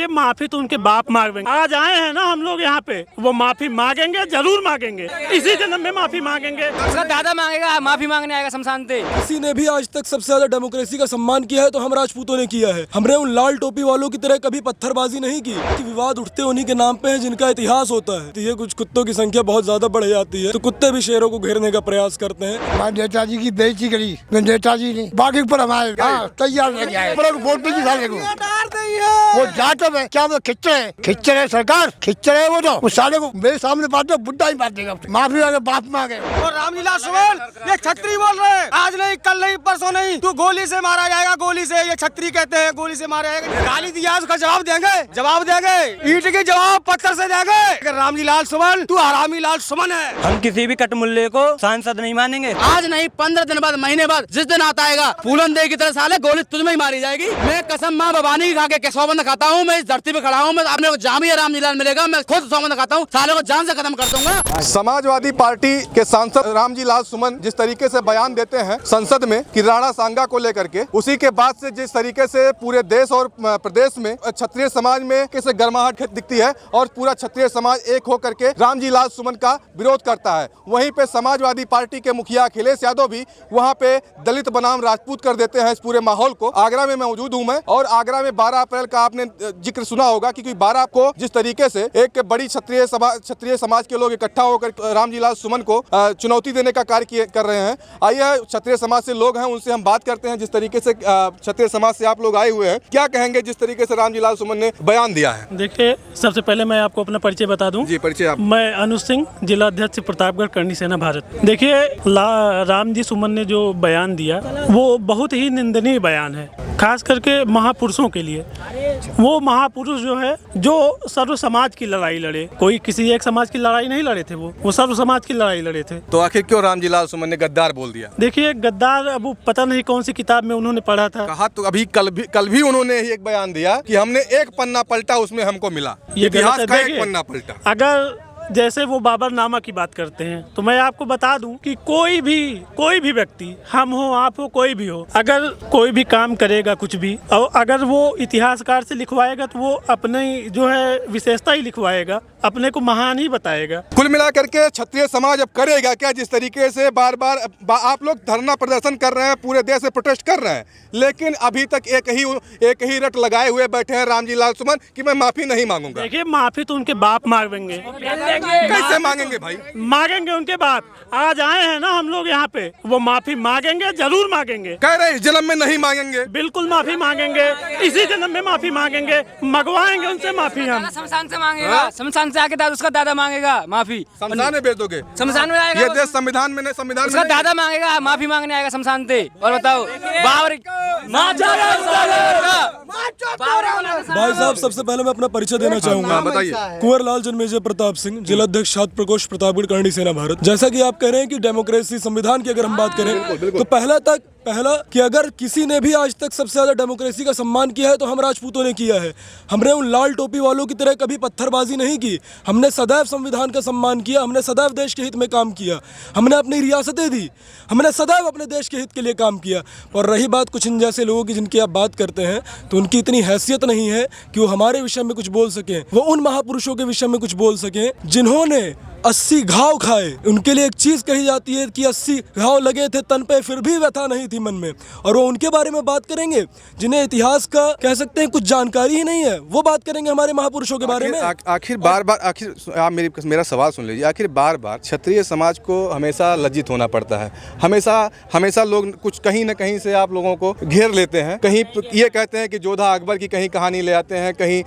देखिए माफी तो उनके बाप मांगेंगे। आज आए हैं ना हम लोग यहाँ पे, वो माफी मांगेंगे, जरूर मांगेंगे, इसी जन्म में माफी मांगेंगे। उसका दादा मांगेगा, माफी मांगने आएगा शमशान पे। किसी ने भी आज तक सबसे ज्यादा डेमोक्रेसी का सम्मान किया है तो हम राजपूतों ने किया है। हमने उन लाल टोपी वालों की तरह कभी पत्थरबाजी नहीं की कि विवाद उठते उन्हीं के नाम पे हैं जिनका इतिहास होता है। तो ये कुछ कुत्तों की संख्या बहुत ज्यादा बढ़ जाती है तो कुत्ते भी शेरों को घेरने का प्रयास करते हैं। नेताजी की बेइज्जती करी नेताजी ने, बाकी पर हमारे तैयार नहीं आए। वोट भी साले को वो जाटव है क्या, वो खिच्चर है सरकार, खिच्चर है वो तो उस साले को मेरे सामने बात तो बुढ़ा ही बात देगा। माफी मांगे, बाप मांगे। और रामलीला सुमन ये छत्री बोल रहे हैं, आज नहीं कल नहीं परसों नहीं, तू गोली से मारा जाएगा, गोली से, ये छत्री कहते हैं, गोली से मारा जाएगा। गाली दिया उसका जवाब देंगे, जवाब देंगे, ईंट के जवाब पत्थर से देंगे। रामलीला सुमन तू हरामी लाल सुमन है। हम किसी भी कटमुल्ले को सांसद नहीं मानेंगे। आज नहीं 15 दिन बाद, महीने बाद, जिस दिन आता आएगा फूलन दे की तरह साले गोली तुझ में ही मारी जाएगी। मैं कसम माँ भवानी की खा के सौबंद खाता हूँ, मैं इस धरती पे खड़ा हूँ, मैं अपने को जामिया रामलीला मिलेगा, मैं खुद सौबंद खाता हूँ, साले को जान से खत्म कर दूंगा। समाजवादी पार्टी के सांसद रामजी लाल सुमन जिस तरीके से बयान देते हैं संसद में कि राणा सांगा को लेकर के, उसी के बाद से जिस तरीके से पूरे देश और प्रदेश में क्षत्रिय समाज में कैसे गर्माहट दिखती है और पूरा क्षत्रिय समाज एक होकर के रामजी लाल सुमन का विरोध करता है। वहीं पे समाजवादी पार्टी के मुखिया अखिलेश यादव भी वहां पे दलित बनाम राजपूत कर देते हैं इस पूरे माहौल को। आगरा में मौजूद हूं मैं और आगरा में 12 अप्रैल का आपने जिक्र सुना होगा क्योंकि 12 को जिस तरीके से एक बड़ी क्षत्रिय समाज के लोग इकट्ठा होकर रामजी लाल सुमन को चुनौती देने का कार्य कर रहे हैं। आइए क्षत्रिय समाज से लोग हैं उनसे हम बात करते हैं। जिस तरीके से क्षत्रिय समाज से आप लोग आए हुए हैं, क्या कहेंगे जिस तरीके से रामजी लाल सुमन ने बयान दिया है? देखिए सबसे पहले मैं आपको अपना परिचय बता दूं। जी परिचय आप। मैं अनुज सिंह, जिला अध्यक्ष प्रतापगढ़ करनी सेना भारत। देखिए राम जी सुमन ने जो बयान दिया वो बहुत ही निंदनीय बयान है, खास करके महापुरुषों के लिए। वो महापुरुष जो है जो सर्व समाज की लड़ाई लड़े, कोई किसी एक समाज की लड़ाई नहीं लड़े थे, वो सर्व समाज की लड़ाई लड़े थे। तो आखिर क्यों रामजी लाल सुमन ने गद्दार बोल दिया? देखिए गद्दार, अब वो पता नहीं कौन सी किताब में उन्होंने पढ़ा था। कहा तो अभी कल भी उन्होंने एक बयान दिया कि हमने एक पन्ना पलटा उसमें हमको मिला, इतिहास का एक पन्ना पलटा। अगर जैसे वो बाबरनामा की बात करते हैं तो मैं आपको बता दूं कि कोई भी व्यक्ति, हम हो आप हो कोई भी हो, अगर कोई भी काम करेगा कुछ भी और अगर वो इतिहासकार से लिखवाएगा तो वो अपनी जो है विशेषता ही लिखवाएगा, अपने को महान ही बताएगा। कुल मिलाकर के क्षत्रिय समाज अब करेगा क्या? जिस तरीके से बार बार आप लोग धरना प्रदर्शन कर रहे हैं, पूरे देश से प्रोटेस्ट कर रहे हैं, लेकिन अभी तक एक ही रट लगाए हुए बैठे हैं रामजी लाल सुमन कि मैं माफी नहीं मांगूंगा। देखिए माफी तो उनके बाप मांगेंगे। कैसे मांगेंगे भाई? मांगेंगे उनके बाप। आज आए हैं ना हम लोग यहाँ पे, वो माफी मांगेंगे, जरूर मांगेंगे। कह रहे इस जन्म में नहीं मांगेंगे। बिल्कुल माफी मांगेंगे, इसी जन्म में माफी मांगेंगे, मंगवाएंगे उनसे माफी। हम शमशान से मांगेगा, शमशान से आके उसका दादा मांगेगा माफी। शमशान में भेज दोगे? शमशान में आएगा ये देश संविधान में उसका दादा मांगेगा, माफी मांगने आएगा शमशान से। और बताओ भाई साहब सबसे पहले मैं अपना परिचय देना चाहूंगा। बताइए। कुंवर लाल जन्मेजय प्रताप सिंह, जिला अध्यक्ष छात्र प्रकोष्ठ प्रतापगढ़ करनी सेना भारत। जैसा कि आप कह रहे हैं कि डेमोक्रेसी संविधान की अगर हम बात करें तो पहला कि अगर किसी ने भी आज तक सबसे ज्यादा डेमोक्रेसी का सम्मान किया है तो हम राजपूतों ने किया है। हमने उन लाल टोपी वालों की तरह कभी पत्थरबाजी नहीं की। हमने सदैव संविधान का सम्मान किया, हमने सदैव देश के हित में काम किया, हमने अपनी रियासतें दी, हमने सदैव अपने देश के हित के लिए काम किया। और रही बात कुछ इन जैसे लोगों की जिनकी आप बात करते हैं, तो उनकी इतनी हैसियत नहीं है कि वो हमारे विषय में कुछ बोल सकें, वो उन महापुरुषों के विषय में कुछ बोल सकें जिन्होंने 80 घाव खाए। उनके लिए एक चीज कही जाती है कि 80 घाव लगे थे तन पे फिर भी व्यथा नहीं थी मन में, और वो उनके बारे में बात करेंगे जिन्हें इतिहास का कह सकते हैं कुछ जानकारी ही नहीं है। वो बात करेंगे हमारे महापुरुषों के बारे में। आखिर आप मेरा सवाल सुन लीजिए। आखिर बार बार क्षत्रिय समाज को हमेशा लज्जित होना पड़ता है। हमेशा लोग कुछ कहीं न कहीं से आप लोगों को घेर लेते हैं। कहीं ये कहते हैं कि जोधा अकबर की कहीं कहानी ले आते हैं, कहीं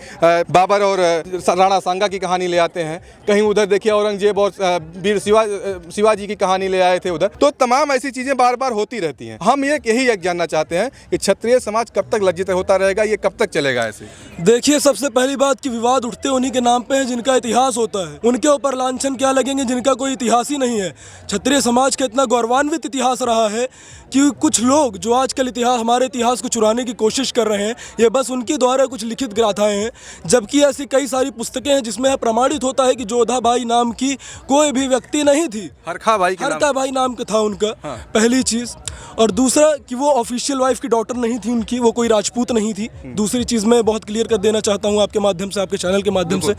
बाबर और राणा सांगा की कहानी ले आते हैं, कहीं उधर देखिए औरंगजेब और वीर शिवाजी की कहानी ले आए थे उधर। तो तमाम ऐसी चीजें बार बार होती रहती हैं। हम यही एक जानना चाहते हैं कि क्षत्रिय समाज कब तक लज्जित होता रहेगा, ये कब तक चलेगा ऐसे? देखिए सबसे पहली बात कि विवाद उठते उन्हीं के नाम पे हैं जिनका इतिहास होता है। उनके ऊपर लांछन क्या लगेंगे जिनका कोई इतिहास ही नहीं है। क्षत्रिय समाज का इतना गौरवान्वित इतिहास रहा है कि कुछ लोग जो आजकल हमारे इतिहास को चुराने की कोशिश कर रहे हैं, ये बस उनके द्वारा कुछ लिखित गाथाएं हैं, जबकि ऐसी कई सारी पुस्तकें हैं जिसमें प्रमाणित होता है कि जोधाबाई नाम की की कोई भी व्यक्ति नहीं थी। हरखा भाई के नाम। हरका भाई नाम का था उनका, पहली चीज। और दूसरा कि वो ऑफिशियल वाइफ की डॉटर नहीं थी उनकी, वो कोई राजपूत नहीं थी। दूसरी चीज मैं बहुत क्लियर कर देना चाहता हूँ आपके माध्यम से, आपके चैनल के माध्यम से।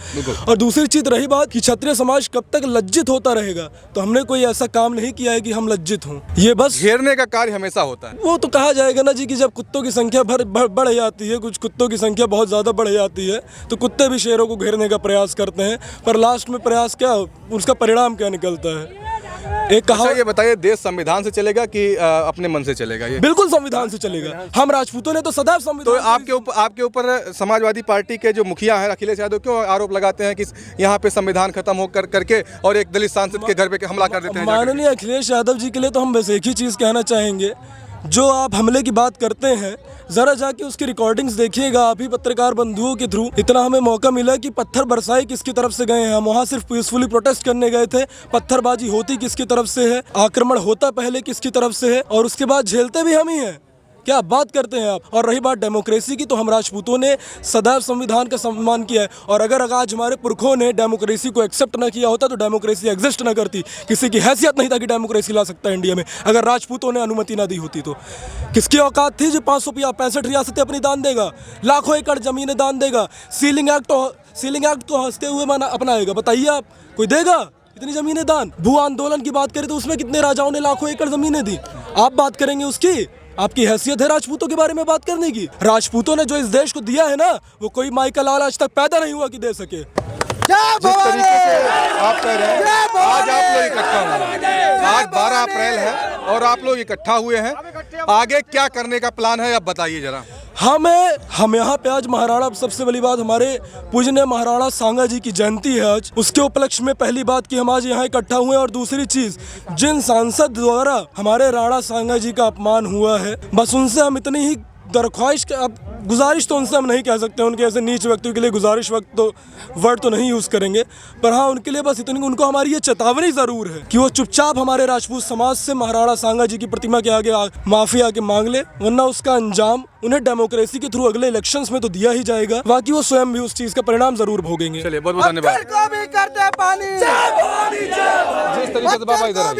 और दूसरी चीज रही बात कि क्षत्रिय समाज कब तक लज्जित होता रहेगा, तो हमने कोई ऐसा काम नहीं किया है कि हम लज्जित हों। ये बस घेरने का कार्य हमेशा होता है। वो तो कहा जाएगा ना जी कि जब कुत्तों की संख्या बढ़ जाती है, कुछ कुत्तों की संख्या बहुत ज़्यादा बढ़ जाती है, तो कुत्ते भी शेरों को घेरने का प्रयास करते हैं, पर लास्ट में प्रयास क्या, उसका परिणाम क्या निकलता है। एक कहा, ये बताइए, देश संविधान से चलेगा कि अपने मन से चलेगा? ये बिल्कुल संविधान से चलेगा। हम राजपूतों ने तो सदैव तो संविधान। आपके ऊपर समाजवादी पार्टी के जो मुखिया हैं अखिलेश यादव क्यों आरोप लगाते हैं कि यहाँ पे संविधान खत्म हो करके और एक दलित सांसद के घर पे हमला कर देते हैं? माननीय अखिलेश यादव जी के लिए तो हम बस एक ही चीज़ कहना चाहेंगे, जो आप हमले की बात करते हैं, ज़रा जाके उसकी रिकॉर्डिंग्स देखिएगा आप ही पत्रकार बंधुओं के थ्रू। इतना हमें मौका मिला कि पत्थर बरसाई किसकी तरफ से गए हैं, हम वहाँ सिर्फ पीसफुली प्रोटेस्ट करने गए थे। पत्थरबाजी होती किसकी तरफ से है, आक्रमण होता पहले किसकी तरफ से है, और उसके बाद झेलते भी हम ही हैं। क्या बात करते हैं आप। और रही बात डेमोक्रेसी की, तो हम राजपूतों ने सदैव संविधान का सम्मान किया है। और अगर आज हमारे पुरखों ने डेमोक्रेसी को एक्सेप्ट ना किया होता तो डेमोक्रेसी एग्जिस्ट ना करती। किसी की हैसियत नहीं था कि डेमोक्रेसी ला सकता है इंडिया में, अगर राजपूतों ने अनुमति ना दी होती तो। किसकी औकात थी जो 565 रियासतें अपनी दान देगा, लाखों एकड़ जमीनें दान देगा, सीलिंग एक्ट तो हंसते हुए अपनाएगा। बताइए आप, कोई देगा इतनी जमीनें दान? भू आंदोलन की बात करें तो उसमें कितने राजाओं ने लाखों एकड़ जमीनें दी, आप बात करेंगे उसकी? आपकी हैसियत है राजपूतों के बारे में बात करने की? राजपूतों ने जो इस देश को दिया है ना, वो कोई माइकल लाल आज तक पैदा नहीं हुआ कि दे सके। जिस तरीके से आप कह रहे हैं, आज आप लोग इकट्ठा हुए हैं, आज 12 अप्रैल है और आप लोग इकट्ठा हुए हैं, आगे क्या करने का प्लान है आप बताइए जरा। हम यहाँ पे आज महाराणा, सबसे बड़ी बात हमारे पूजनीय महाराणा सांगा जी की जयंती है आज, उसके उपलक्ष्य में पहली बात कि हम आज यहाँ इकट्ठा हुए हैं। और दूसरी चीज, जिन सांसद द्वारा हमारे राणा सांगा जी का अपमान हुआ है, बस उनसे हम इतनी ही दरख्वास्त, अब गुजारिश तो उनसे हम नहीं कह सकते, उनके ऐसे नीच व्यक्तियों के लिए गुजारिश वर्ड तो नहीं यूज़ करेंगे, पर हाँ उनके लिए बस इतनी, उनको हमारी ये चेतावनी ज़रूर है कि वो चुपचाप हमारे राजपूत समाज से महाराणा सांगा जी की प्रतिमा के आगे माफ़ी आके मांग ले, वरना उसका अंजाम उन्हें डेमोक्रेसी के थ्रू अगले इलेक्शंस में तो दिया ही जाएगा, बाकी वो स्वयं भी उस चीज़ का परिणाम ज़रूर भोगेंगे। चलिए, बहुत बहुत धन्यवाद। जिस तरीके से बाबा इधर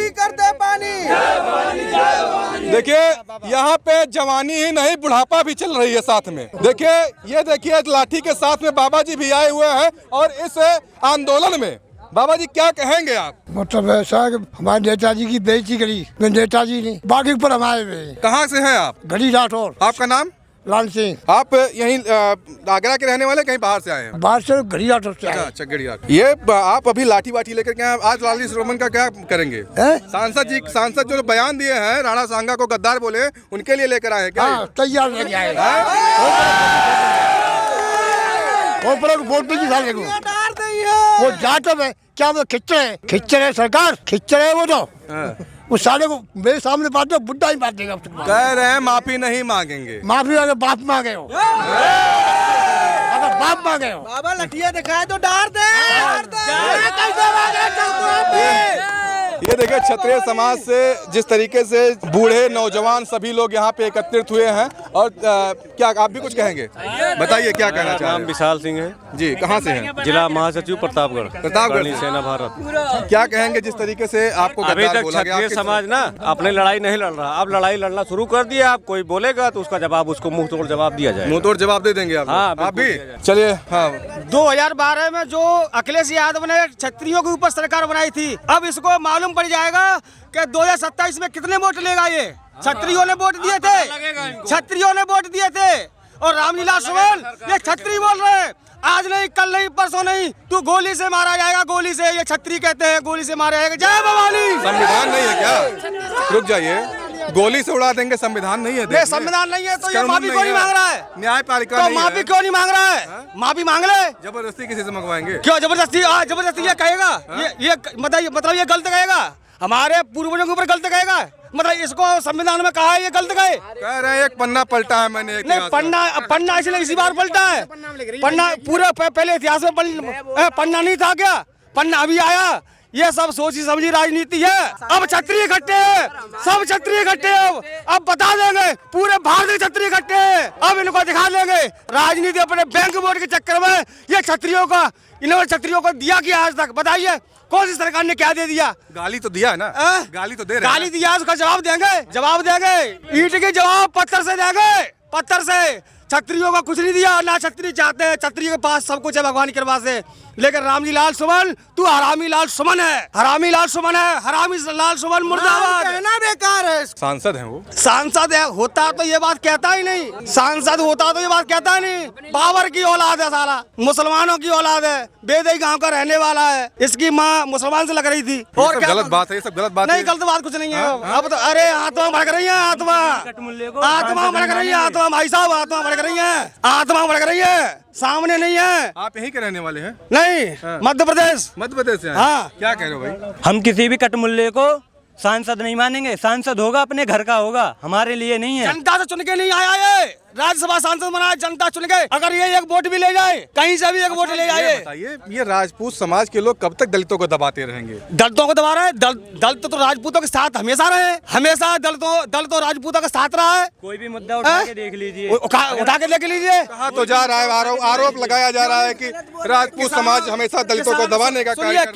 देखिए, यहाँ पे जवानी ही नहीं बुढ़ापा भी चल रही है साथ में। देखिए, ये देखिए लाठी के साथ में बाबा जी भी आए हुए हैं और इस आंदोलन में बाबा जी क्या कहेंगे आप? मतलब ऐसा है कि हमारे नेताजी की बेइज्जती करी, नेताजी ने बागी पर हम आए हुए। कहाँ से हैं आप? घड़ी राठौर। आपका नाम? लाल सिंह। आप यहीं आगरा के रहने वाले, कहीं बाहर से आए हैं? बाहर से घड़ी राठौर से आए। अच्छा, गड़िया। ये आप अभी लाठी वाठी लेकर के आज लाली श्रोमन का क्या करेंगे? सांसद जो बयान दिए हैं, राणा सांगा को गद्दार बोले, उनके लिए लेकर आए क्या? तैयार नहीं आएगा, वोट भी निकालेंगे। वो जाटव है क्या, वो खिच्चर है सरकार, खिच्चर है वो तो। उस साले को मेरे सामने बात दो, बुढ़ा ही बात देगा। कह रहे हैं माफी नहीं मांगेंगे। माफी अगर बाप मांगे हो, अगर बाप मांगे हो, बाबा लठिया दिखाए तो डार दे। ये देखिए, क्षत्रिय समाज से जिस तरीके से बूढ़े नौजवान सभी लोग यहाँ पे एकत्रित हुए हैं। और क्या आप भी कुछ कहेंगे? बताइए, क्या कहना चाह रहे हैं? नाम विशाल सिंह है जी, कहाँ से हैं? जिला महासचिव प्रतापगढ़ करणी सेना भारत। क्या कहेंगे जिस तरीके से आपको अभी गद्दार तक बोला गया? क्षत्रिय समाज ना अपने लड़ाई नहीं लड़ रहा, अब लड़ाई लड़ना शुरू कर दिया। आप कोई बोलेगा तो उसका जवाब, उसको मुंह तोड़ जवाब दिया जाए। मुंह तोड़ जवाब दे देंगे आप? हाँ, आप भी चलिए। हाँ, 2012 में जो अखिलेश यादव ने क्षत्रियों के ऊपर सरकार बनाई थी, अब इसको मालूम पड़ जाएगा कि 2027 में कितने वोट लेगा ये। क्षत्रियों ने वोट दिए थे, क्षत्रियों ने वोट दिए थे। और रामलीला सुमन ये क्षत्रिय बोल रहे हैं, आज नहीं, कल नहीं, परसों नहीं, तू गोली से मारा जाएगा, गोली से। ये क्षत्रिय कहते हैं गोली से मारा जाएगा। जय भवानी। संविधान नहीं है क्या? रुक जाइए, गोली से उड़ा देंगे, संविधान नहीं है? ये संविधान नहीं है तो ये माफी क्यों नहीं मांग रहा है? न्यायपालिका तो माफी क्यों नहीं मांग रहा है? माफी मांग ले। जबरदस्ती किसी से मंगवाएंगे? क्यों जबरदस्ती? जबरदस्ती ये कहेगा, ये मतलब ये गलत कहेगा, हमारे पूर्वजों के ऊपर गलत कहेगा। मतलब इसको संविधान में कहा है ये गलत कहे? कह रहे हैं एक पन्ना पलटा है मैंने। नहीं, पन्ना इसलिए इसी बार पलटा है। पन्ना पूरा पहले इतिहास में पन्ना नहीं था क्या? पन्ना अभी आया। ये सब सोची समझी राजनीति है। अब क्षत्रिय इकट्ठे हैं, सब क्षत्रिय इकट्ठे हैं। अब बता देंगे पूरे भारत के क्षत्रिय इकट्ठे हैं। अब इनको दिखा देंगे राजनीति अपने बैंक वोट के चक्कर में ये क्षत्रियों का, इन्होंने क्षत्रियों को दिया कि आज तक बताइए कौन सी सरकार ने क्या दे दिया? गाली तो दिया है ना, गाली तो दे रहे हैं। गाली दिया, उसका जवाब देंगे। ईंट के जवाब पत्थर से देंगे, पत्थर से। क्षत्रियों का कुछ नहीं दिया, ना क्षत्रिय चाहते हैं। क्षत्रिय के पास सब कुछ है भगवान की कृपा से, लेकिन रामजी लाल सुमन तू हरामी लाल सुमन है, हरामी लाल सुमन है, हरामी लाल सुमन मुर्दाबाद। कहना बेकार है। सांसद हैं वो, सांसद है, होता तो ये बात कहता ही नहीं। सांसद होता तो ये बात कहता ही नहीं। बाबर की औलाद है साला, मुसलमानों की औलाद है, बेदई गांव का रहने वाला है। इसकी माँ मुसलमान से लग रही थी। और क्या गलत बात है, ये सब गलत बात नहीं, गलत बात कुछ नहीं है। अब तो अरे आत्मा भड़क रही है, आत्मा भड़क रही है, आत्मा भाई साहब, आत्मा भड़क रही है, आत्मा भड़क रही है, सामने नहीं है। आप यहीं के रहने वाले हैं? नहीं, मध्य प्रदेश। मध्य प्रदेश से? हाँ। क्या कह रहे हो भाई? हम किसी भी कटमुल्ले को सांसद नहीं मानेंगे। सांसद होगा अपने घर का होगा, हमारे लिए नहीं है। जनता से चुन के नहीं आया ये, राज्यसभा सांसद बना, जनता चुन के। अगर ये एक वोट भी ले जाए, कहीं से भी एक वोट ले जाए। बताइए, ये राजपूत समाज के लोग कब तक दलितों को दबाते रहेंगे? दलितों को दबा रहे हैं। दलित तो राजपूतों के साथ हमेशा रहे, हमेशा दलितों राजपूतों के साथ रहा है। कोई भी मुद्दा उठा के देख लीजिए, उठा के देख लीजिए। कहा तो जा रहा है, आरोप लगाया जा रहा है कि राजपूत समाज हमेशा दलितों को दबाने का कार्य करता है।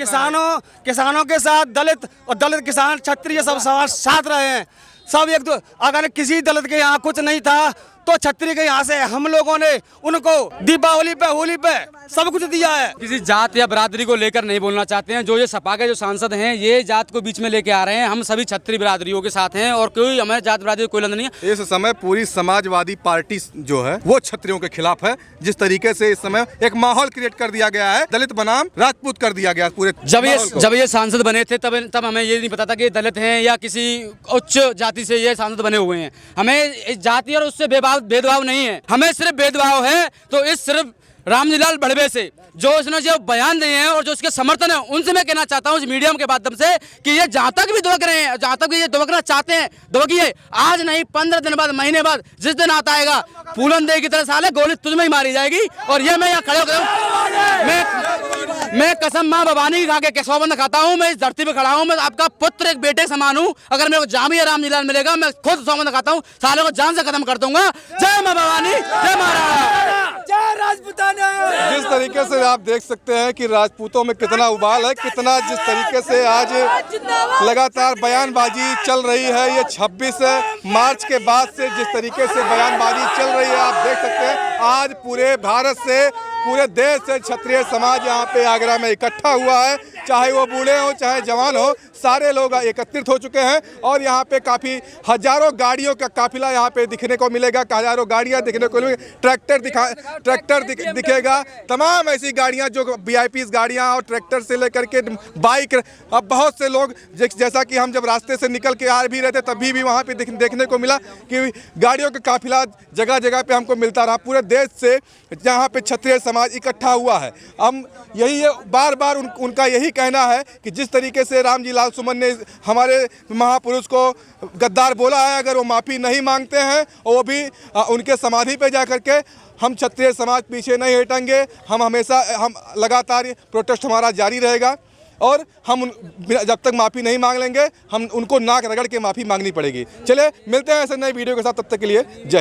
किसानों के साथ दलित और दलित किसान क्षत्रिय सब समाज साथ रहे हैं, सब एक दो। अगर किसी दलित के यहाँ कुछ नहीं था तो क्षत्रिय के यहाँ से हम लोगों ने उनको दीपावली पे, होली पे सब कुछ दिया है। किसी जात या बरादरी को लेकर नहीं बोलना चाहते हैं। जो ये सपा के जो सांसद हैं, ये जात को बीच में लेके आ रहे हैं। हम सभी क्षत्रिय बिरादरियों के साथ हैं और कोई हमें जात बिरादरी कोई लंदन नहीं है। इस समय पूरी समाजवादी पार्टी जो है वो क्षत्रियों के खिलाफ है। जिस तरीके से इस समय एक माहौल क्रिएट कर दिया गया है, दलित बनाम राजपूत कर दिया गया पूरे। जब ये सांसद बने थे तब हमें ये नहीं पता था कि दलित हैं या किसी उच्च जाति से ये सांसद बने हुए हैं। हमें जाति और उससे भेदभाव नहीं है, हमें सिर्फ भेदभाव है तो इस सिर्फ रामजी लाल बड़वे से जो उसने जो बयान दिए हैं और जो उसके समर्थन है, उनसे मैं कहना चाहता हूं इस मीडियम के माध्यम से कि ये जहां तक भी दुबक रहे हैं, जहां तक भी ये दुबकना चाहते हैं, दुबकिए। आज नहीं 15 दिन बाद, महीने बाद, जिस दिन आता आएगा फूलन दे की तरह साले गोली तुझ में ही मारी जाएगी। और ये मैं यहाँ खड़े होकर मैं कसम माँ भवानी की खा के सौबंद खाता हूँ। मैं इस धरती पे खड़ा हूँ, मैं आपका पुत्र एक बेटे समान हूँ। अगर मेरे को जामिया रामजी लाल मिलेगा, मैं खुद सौबंद खाता हूँ, साले को जान से खत्म कर दूंगा। जय माँ भवानी, जय महाराणा, जय राजपूताना। जिस तरीके से आप देख सकते हैं कि राजपूतों में कितना उबाल है, कितना जिस तरीके से आज लगातार बयानबाजी चल रही है। ये 26 मार्च के बाद से जिस तरीके से बयानबाजी चल रही है, आप देख सकते हैं आज पूरे भारत से, पूरे देश से क्षत्रिय समाज यहाँ पे आगरा में इकट्ठा हुआ है। चाहे वो बूढ़े हो चाहे जवान हो, सारे लोग एकत्रित हो चुके हैं। और यहाँ पे काफ़ी हजारों गाड़ियों का काफिला यहाँ पे दिखने को मिलेगा, हजारों गाड़ियाँ दिखने को मिलेगी, ट्रैक्टर दिखेगा, तमाम ऐसी गाड़ियाँ जो VIP गाड़ियाँ और ट्रैक्टर से लेकर के बाइक। अब बहुत से लोग जैसा कि हम जब रास्ते से निकल के आ भी रहे थे तभी भी वहाँ पे देखने को मिला कि गाड़ियों का काफिला जगह जगह पे हमको मिलता रहा। पूरे देश से जहाँ पे क्षत्रिय समाज इकट्ठा हुआ है। हम यही बार बार उनका यही कहना है कि जिस तरीके से रामजी लाल सुमन ने हमारे महापुरुष को गद्दार बोला है, अगर वो माफ़ी नहीं मांगते हैं और वो भी उनके समाधि पे जा करके, हम क्षत्रिय समाज पीछे नहीं हटेंगे। हम हमेशा लगातार प्रोटेस्ट हमारा जारी रहेगा और हम जब तक माफ़ी नहीं मांग लेंगे, हम उनको नाक रगड़ के माफ़ी मांगनी पड़ेगी। चले मिलते हैं ऐसे नए वीडियो के साथ, तब तक के लिए जय।